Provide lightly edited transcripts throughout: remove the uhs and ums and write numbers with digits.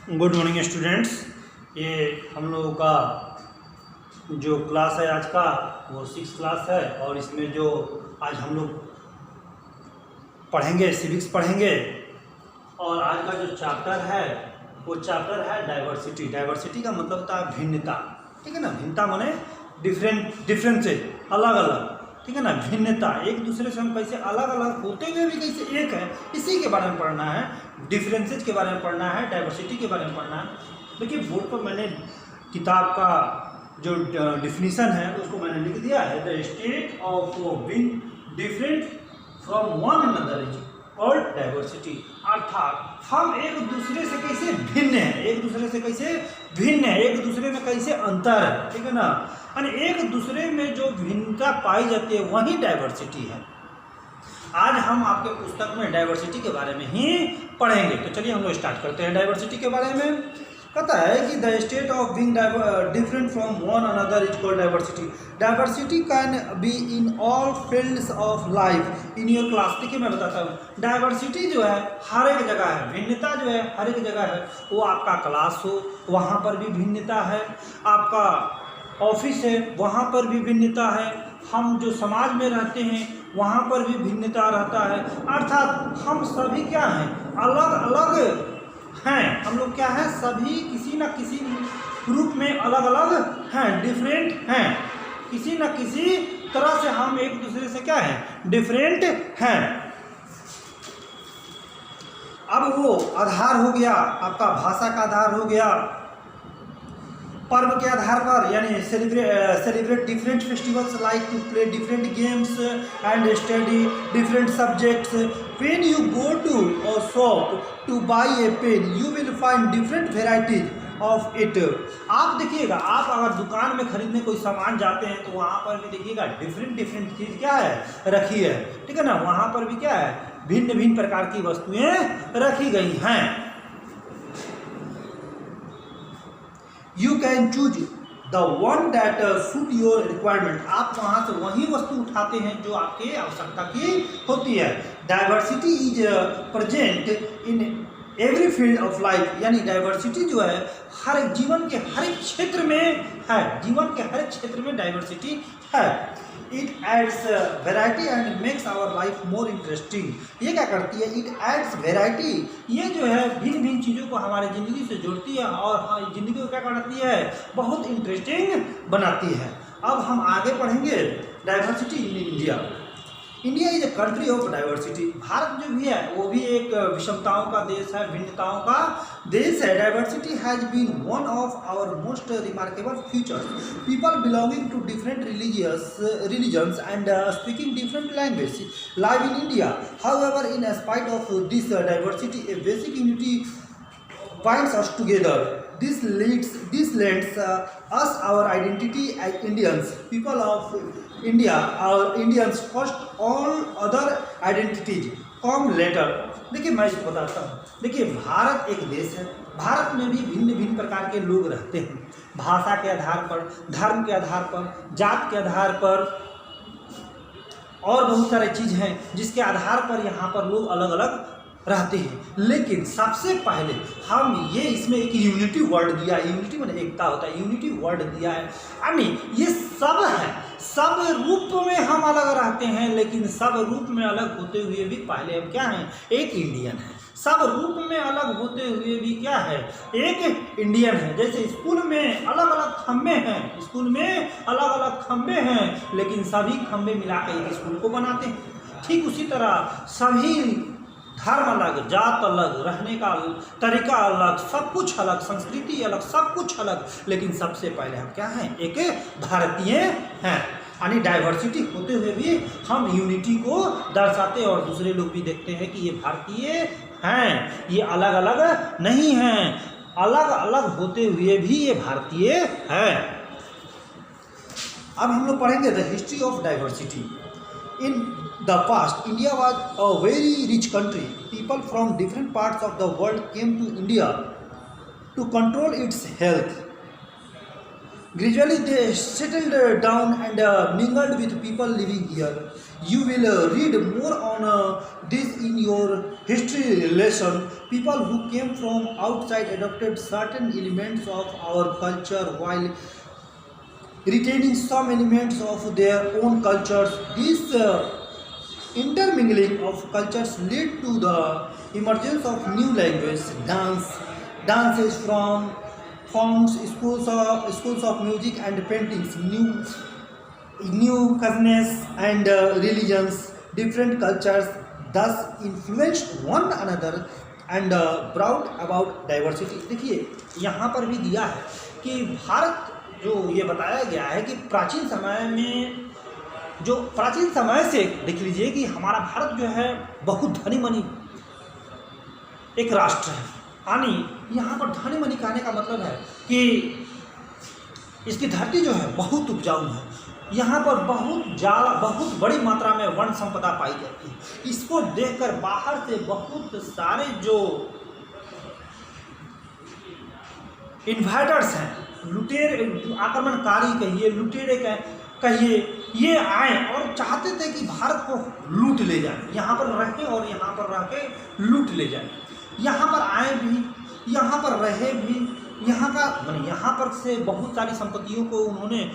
Good morning students. ये हम लोगों का जो क्लास है आज का वो 6 क्लास है और इसमें जो आज हम लोग पढ़ेंगे सिविक्स पढ़ेंगे। और आज का जो चैप्टर है वो चैप्टर है डाइवर्सिटी। डाइवर्सिटी का मतलब होता है भिन्नता, ठीक है ना। भिन्नता माने डिफरेंसेस, अलग अलग, ठीक है ना। भिन्नता, एक दूसरे से हम कैसे अलग अलग होते हुए भी कैसे एक है, इसी के बारे में पढ़ना है। डिफरेंसेस के बारे में पढ़ना है, डाइवर्सिटी के बारे में पढ़ना है। देखिए बोर्ड पर मैंने किताब का जो डिफिनीशन है उसको मैंने लिख दिया है। The state of being different from one another is called diversity. अर्थात हम एक दूसरे से कैसे भिन्न हैं, एक दूसरे से कैसे भिन्न है, एक दूसरे में कैसे अंतर है, ठीक है ना। और एक दूसरे में जो भिन्नता पाई जाती है वही डाइवर्सिटी है। आज हम आपके पुस्तक में डाइवर्सिटी के बारे में ही पढ़ेंगे। तो चलिए हम लोग स्टार्ट करते हैं डाइवर्सिटी के बारे में। कहता है कि the state of being different from one another is called diversity. Diversity can be in all fields of life in your class. देखिए मैं बताता हूँ, डाइवर्सिटी जो है हर एक जगह है, भिन्नता जो है हर एक जगह है। वो आपका क्लास हो वहाँ पर भी भिन्नता है, आपका ऑफिस है वहाँ पर भी भिन्नता है, हम जो समाज में रहते हैं वहाँ पर भी भिन्नता रहता है। अर्थात हम सभी क्या हैं, अलग अलग हैं। हम लोग क्या हैं, सभी किसी न किसी रूप में अलग अलग हैं, डिफरेंट हैं। किसी न किसी तरह से हम एक दूसरे से क्या हैं, डिफरेंट हैं। अब वो आधार हो गया आपका, भाषा का आधार हो गया, पर्व के आधार पर, यानी celebrate different festivals, like to play different games and study different subjects. When you go to a shop to buy a pen you will find different varieties of it. आप देखिएगा, आप अगर दुकान में खरीदने कोई सामान जाते हैं तो वहाँ पर भी देखिएगा डिफरेंट चीज़ क्या है, रखी है, ठीक है ना। वहाँ पर भी क्या है, भिन्न भिन्न प्रकार की वस्तुएं रखी गई हैं। You can choose the one that suit your requirement। आप वहाँ से वही वस्तु उठाते हैं जो आपके आवश्यकता की होती है। Diversity is present in every field of life. यानी डाइवर्सिटी जो है हर जीवन के हर एक क्षेत्र में है, जीवन के हर एक क्षेत्र में डाइवर्सिटी है। It adds variety and makes our life more interesting. ये क्या करती है, इट एड्स वेराइटी, ये जो है भिन्न भिन्न चीज़ों को हमारे ज़िंदगी से जोड़ती है और ज़िंदगी को क्या करती है, बहुत इंटरेस्टिंग बनाती है। अब हम आगे पढ़ेंगे diversity in India. India is a country of diversity. Bharat जो भी है वो भी एक विषमताओं का देश है, भिन्नताओं का देश है। Diversity has been one of our most remarkable features. People belonging to different religions and speaking different languages live in India. However, in spite of this diversity, a basic unity binds us together. This lends us our identity as Indians, people of India. Our Indians first, all other identities come later। देखिए मैं इसको बताता हूँ। देखिए भारत एक देश है, भारत में भी भिन्न भिन्न प्रकार के लोग रहते हैं, भाषा के आधार पर, धर्म के आधार पर, जात के आधार पर और बहुत सारे चीज़ हैं जिसके आधार पर यहाँ पर लोग अलग अलग रहते हैं। लेकिन सबसे पहले हम ये इसमें एक यूनिटी वर्ड दिया है। यूनिटी में एकता होता है, यूनिटी वर्ड दिया है। यानी ये सब है, सब रूप में हम अलग रहते हैं लेकिन सब रूप में अलग होते हुए भी पहले हम क्या हैं, एक इंडियन है। सब रूप में अलग होते हुए भी क्या है, एक इंडियन है। जैसे स्कूल में अलग अलग खंबे हैं, स्कूल में अलग अलग खंबे हैं लेकिन सभी खंबे मिलाकर एक स्कूल को बनाते हैं। ठीक उसी तरह सभी धर्म अलग, जात अलग, रहने का तरीका अलग, सब कुछ अलग, संस्कृति अलग, सब कुछ अलग, लेकिन सबसे पहले हम क्या हैं, एक भारतीय हैं। यानी डाइवर्सिटी होते हुए भी हम यूनिटी को दर्शाते हैं और दूसरे लोग भी देखते हैं कि ये भारतीय हैं, ये अलग अलग नहीं हैं, अलग अलग होते हुए भी ये भारतीय हैं। अब हम लोग पढ़ेंगे the history of diversity. In the past, India was a very rich country. People from different parts of the world came to India to control its health. Gradually they settled down and mingled with people living here. You will read more on this in your history lesson. People who came from outside adopted certain elements of our culture while retaining some elements of their own cultures. This intermingling of cultures led to the emergence of new languages, dances from forms, schools of music and paintings, new cuisines and religions. Different cultures thus influenced one another and brought about diversity. देखिए यहाँ पर भी दिया है कि भारत जो ये बताया गया है कि प्राचीन समय से देख लीजिए कि हमारा भारत जो है बहुत धनी मनी एक राष्ट्र है। यानी यहाँ पर धनी मनी कहने का मतलब है कि इसकी धरती जो है बहुत उपजाऊ है। यहाँ पर बहुत बड़ी मात्रा में वन संपदा पाई जाती है। इसको देखकर बाहर से बहुत सारे जो इन्वाइटर्स हैं, आक्रमणकारी कहिए, लुटेरे कहिए, ये आए और चाहते थे कि भारत को लूट ले जाए, यहाँ पर रहे और यहाँ पर रह के लूट ले जाए। यहाँ पर आए भी, यहाँ पर रहे भी, यहाँ पर से बहुत सारी संपत्तियों को उन्होंने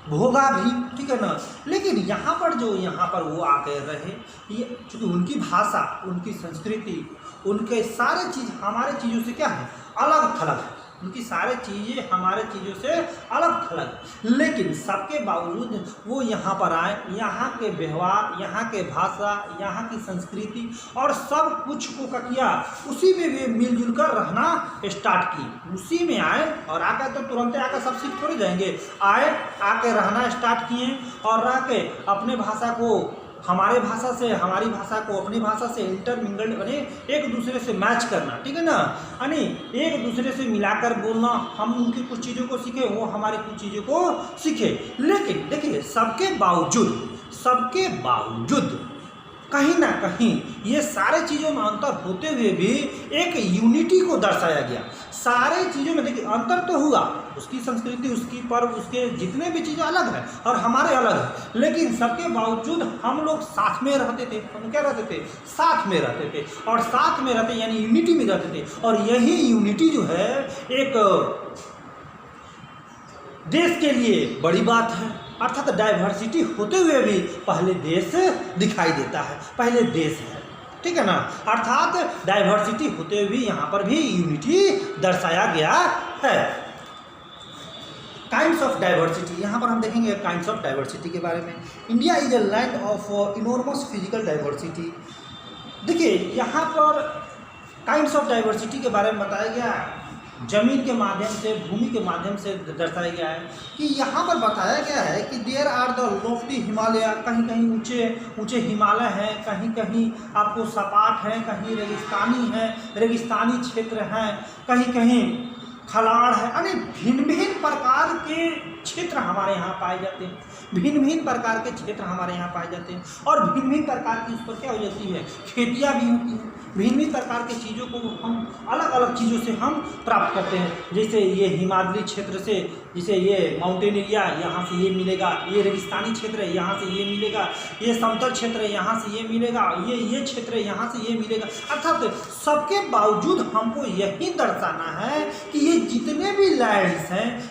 भोगा भी, ठीक है ना। लेकिन यहाँ पर वो आके रहे, ये चूँकि उनकी भाषा, उनकी संस्कृति, उनके सारे चीज़ हमारे चीज़ों से क्या है, अलग थलग है। उनकी सारी चीज़ें हमारे चीज़ों से अलग थलग, लेकिन सबके बावजूद वो यहाँ पर आए, यहाँ के व्यवहार, यहाँ के भाषा, यहाँ की संस्कृति और सब कुछ को क्या किया, उसी में वे मिलजुल कर रहना स्टार्ट की। उसी में आए और आकर तो तुरंत आकर सब सीख थोड़ी जाएंगे, आए आके रहना स्टार्ट किए और रह के अपने भाषा को हमारे भाषा से, हमारी भाषा को अपनी भाषा से इंटरमिंगल्ड बने, एक दूसरे से मैच करना, ठीक है ना, यानी एक दूसरे से मिलाकर बोलना। हम उनकी कुछ चीज़ों को सीखे, वो हमारी कुछ चीज़ों को सीखे। लेकिन देखिए सबके बावजूद कहीं ना कहीं ये सारे चीज़ों में अंतर होते हुए भी एक यूनिटी को दर्शाया गया। सारे चीज़ों में देखिए अंतर तो हुआ, उसकी संस्कृति, उसकी पर्व, उसके जितने भी चीज़ें अलग है और हमारे अलग है, लेकिन सबके बावजूद हम लोग साथ में रहते थे। हम क्या रहते थे, साथ में रहते थे, और साथ में रहते यानी यूनिटी में रहते थे। और यही यूनिटी जो है एक देश के लिए बड़ी बात है। अर्थात डाइवर्सिटी होते हुए भी पहले देश दिखाई देता है, पहले देश है, ठीक है ना। अर्थात डाइवर्सिटी होते हुए भी यहाँ पर भी यूनिटी दर्शाया गया है। काइंड्स ऑफ डाइवर्सिटी, यहाँ पर हम देखेंगे काइंड्स ऑफ डाइवर्सिटी के बारे में। India is a land of enormous physical diversity. देखिए यहाँ पर काइंड्स ऑफ डाइवर्सिटी के बारे में बताया गया है, जमीन के माध्यम से, भूमि के माध्यम से दर्शाया गया है कि यहाँ पर बताया गया है कि there are the lofty Himalaya, कहीं कहीं ऊंचे हिमालय हैं, कहीं कहीं आपको सपाट है, कहीं रेगिस्तानी क्षेत्र हैं, कहीं कहीं खलाड़ है, यानी भिन्न भिन्न प्रकार के क्षेत्र हमारे यहाँ पाए जाते हैं। भिन्न प्रकार के क्षेत्र हमारे यहाँ पाए जाते हैं और भिन्न प्रकार की उस पर क्या हो जाती है, खेतियाँ भी होती हैं। भिन्न प्रकार की चीज़ों को हम अलग अलग चीज़ों से हम प्राप्त करते हैं। जैसे ये हिमालयी क्षेत्र से, जैसे ये माउंटेन एरिया, यहाँ से ये मिलेगा, ये रेगिस्तानी क्षेत्र है, यहाँ से ये मिलेगा, ये समतल क्षेत्र है, यहाँ से ये मिलेगा, ये क्षेत्र है, यहाँ से ये मिलेगा। अर्थात सबके बावजूद हमको यही दर्शाना है कि ये जितने भी लैंड्स हैं,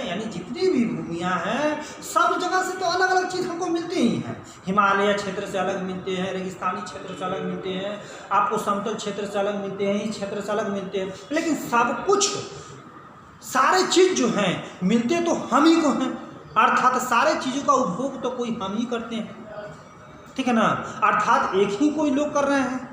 यानी जितनी भी भूमियाँ हैं, सब जगह से तो अलग अलग चीज़ हमको मिलती ही हैं। हिमालय क्षेत्र से अलग मिलते हैं, रेगिस्तानी क्षेत्र से अलग मिलते हैं, आपको समतल क्षेत्र से अलग मिलते हैं, इस क्षेत्र से अलग मिलते हैं, लेकिन सब कुछ सारे चीज़ जो हैं मिलते तो हम ही को हैं। अर्थात सारे चीज़ों का उपभोग तो कोई हम ही करते हैं, ठीक है ना। अर्थात एक ही कोई लोग कर रहे हैं,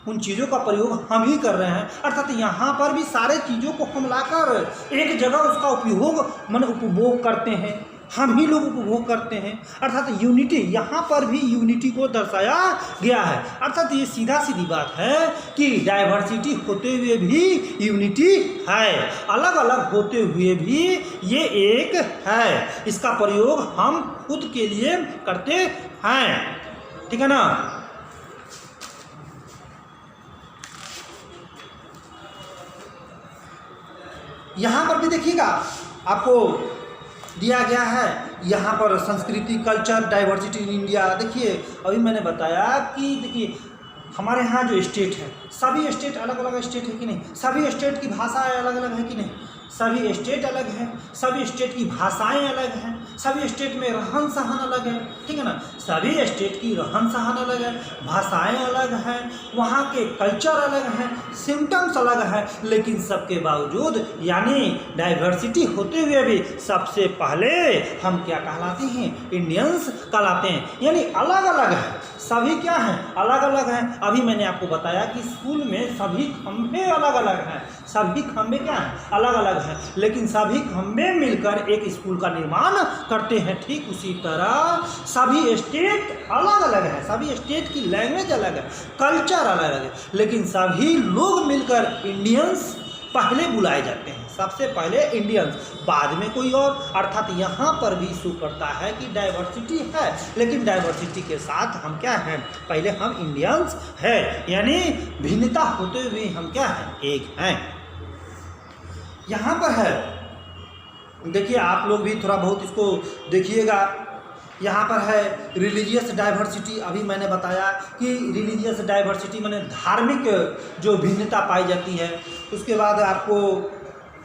उन चीज़ों का प्रयोग हम ही कर रहे हैं। अर्थात यहाँ पर भी सारे चीज़ों को हम लाकर एक जगह उसका उपभोग करते हैं, हम ही लोग उपभोग करते हैं। अर्थात यूनिटी, यहाँ पर भी यूनिटी को दर्शाया गया है। अर्थात ये सीधा सीधी बात है कि डाइवर्सिटी होते हुए भी यूनिटी है, अलग अलग होते हुए भी ये एक है। इसका प्रयोग हम खुद के लिए करते हैं, ठीक है ना। यहाँ पर भी देखिएगा आपको दिया गया है, यहाँ पर संस्कृति कल्चर डाइवर्सिटी इन इंडिया। देखिए अभी मैंने बताया कि देखिए हमारे यहाँ जो स्टेट है, सभी स्टेट अलग अलग स्टेट है कि नहीं, सभी स्टेट की भाषाएं अलग अलग है कि नहीं, सभी स्टेट अलग है, सभी स्टेट की भाषाएं अलग हैं, सभी स्टेट में रहन सहन अलग है, ठीक है ना, सभी स्टेट की रहन सहन अलग है, भाषाएं अलग हैं, वहाँ के कल्चर अलग हैं, सिम्टम्स अलग है, लेकिन सबके बावजूद यानी डाइवर्सिटी होते हुए भी सबसे पहले हम क्या कहलाते हैं, इंडियंस कहलाते हैं। यानी अलग अलग है, सभी क्या हैं, अलग अलग हैं। अभी मैंने आपको बताया कि स्कूल में सभी खंभे अलग अलग हैं, सभी खंभे क्या हैं, अलग अलग हैं, लेकिन सभी खंभे मिलकर एक स्कूल का निर्माण करते हैं। ठीक उसी तरह सभी स्टेट अलग अलग है, सभी स्टेट की लैंग्वेज अलग है, कल्चर अलग अलग है, लेकिन सभी लोग मिलकर इंडियंस पहले बुलाए जाते हैं, सबसे पहले इंडियंस, बाद में कोई और। अर्थात यहाँ पर भी शो करता है कि डाइवर्सिटी है, लेकिन डाइवर्सिटी के साथ हम क्या हैं, पहले हम इंडियंस हैं, यानी भिन्नता होते हुए हम क्या हैं, एक हैं। यहाँ पर है, देखिए आप लोग भी थोड़ा बहुत इसको देखिएगा। यहाँ पर है रिलीजियस डाइवर्सिटी। अभी मैंने बताया कि रिलीजियस डाइवर्सिटी माने धार्मिक जो भिन्नता पाई जाती है। उसके बाद आपको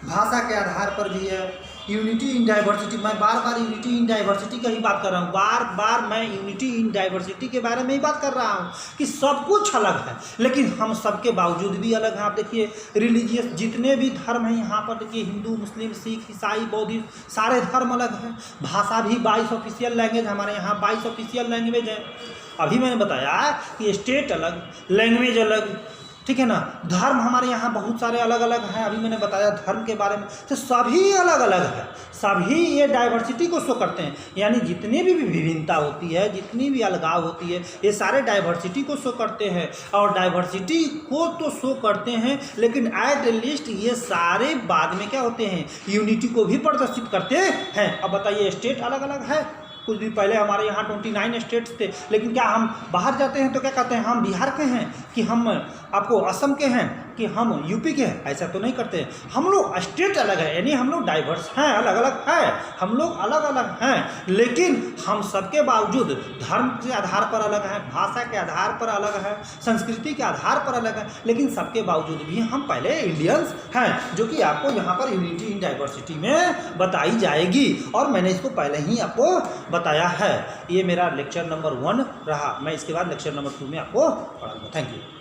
भाषा के आधार पर भी है यूनिटी इन डाइवर्सिटी। मैं बार बार यूनिटी इन डाइवर्सिटी का ही बात कर रहा हूँ, बार बार मैं यूनिटी इन डाइवर्सिटी के बारे में ही बात कर रहा हूँ कि सब कुछ अलग है, लेकिन हम सबके बावजूद भी अलग हैं। आप देखिए रिलीजियस जितने भी धर्म हैं यहाँ पर, देखिए हिंदू मुस्लिम सिख ईसाई बौद्धिस्ट सारे धर्म अलग हैं। भाषा भी 22 ऑफिशियल लैंग्वेज, हमारे यहाँ 22 ऑफिशियल लैंग्वेज है। अभी मैंने बताया कि स्टेट अलग, लैंग्वेज अलग, ठीक है ना, धर्म हमारे यहाँ बहुत सारे अलग अलग हैं। अभी मैंने बताया धर्म के बारे में, तो सभी अलग अलग है, सभी ये डाइवर्सिटी को शो करते हैं। यानी जितनी भी विभिन्नता होती है, जितनी भी अलगाव होती है, ये सारे डाइवर्सिटी को शो करते हैं। और डाइवर्सिटी को तो शो करते हैं, लेकिन एट लीस्ट ये सारे बाद में क्या होते हैं, यूनिटी को भी प्रदर्शित करते हैं। अब बताइए स्टेट अलग अलग है, कुछ दिन पहले हमारे यहाँ 29 स्टेट्स थे, लेकिन क्या हम बाहर जाते हैं तो क्या कहते हैं, हम बिहार के हैं, कि हम आपको असम के हैं, कि हम यूपी के हैं, ऐसा तो नहीं करते। हम लोग स्टेट अलग है, यानी हम लोग डाइवर्स हैं, अलग अलग हैं, हम लोग अलग अलग हैं, लेकिन हम सबके बावजूद धर्म के आधार पर अलग हैं, भाषा के आधार पर अलग है, संस्कृति के आधार पर अलग है, लेकिन सबके बावजूद भी हम पहले इंडियंस हैं, जो कि आपको यहाँ पर यूनिटी इन डाइवर्सिटी में बताई जाएगी। और मैंने इसको पहले ही आपको बताया है। ये मेरा लेक्चर नंबर 1 रहा, मैं इसके बाद लेक्चर नंबर 2 में आपको पढ़ाऊंगा। Thank you.